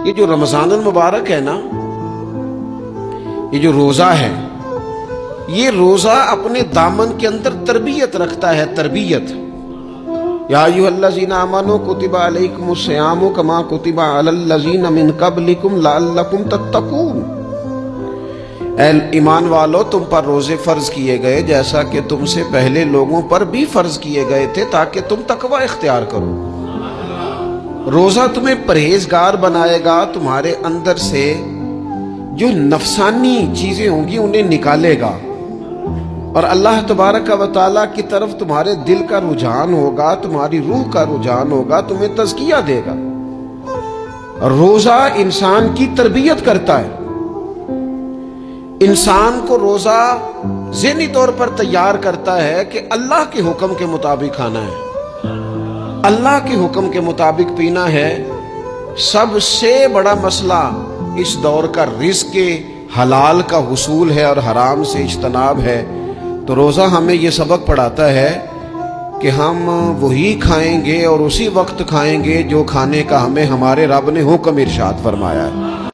یہ جو رمضان المبارک ہے نا، یہ جو روزہ ہے، یہ روزہ اپنے دامن کے اندر تربیت رکھتا ہے، تربیت۔ یا ایھا الذین آمنوا کتب علیکم الصیام کما کتب علی الذین من قبلکم لعلکم تتقون۔ اے ایمان والو، تم پر روزے فرض کیے گئے جیسا کہ تم سے پہلے لوگوں پر بھی فرض کیے گئے تھے تاکہ تم تقوی اختیار کرو۔ روزہ تمہیں پرہیزگار بنائے گا، تمہارے اندر سے جو نفسانی چیزیں ہوں گی انہیں نکالے گا، اور اللہ تبارک و تعالیٰ کی طرف تمہارے دل کا رجحان ہوگا، تمہاری روح کا رجحان ہوگا، تمہیں تزکیہ دے گا۔ روزہ انسان کی تربیت کرتا ہے، انسان کو روزہ ذہنی طور پر تیار کرتا ہے کہ اللہ کے حکم کے مطابق کھانا ہے، اللہ کے حکم کے مطابق پینا ہے۔ سب سے بڑا مسئلہ اس دور کا رزق کے حلال کا حصول ہے اور حرام سے اجتناب ہے۔ تو روزہ ہمیں یہ سبق پڑھاتا ہے کہ ہم وہی کھائیں گے اور اسی وقت کھائیں گے جو کھانے کا ہمیں ہمارے رب نے حکم ارشاد فرمایا ہے۔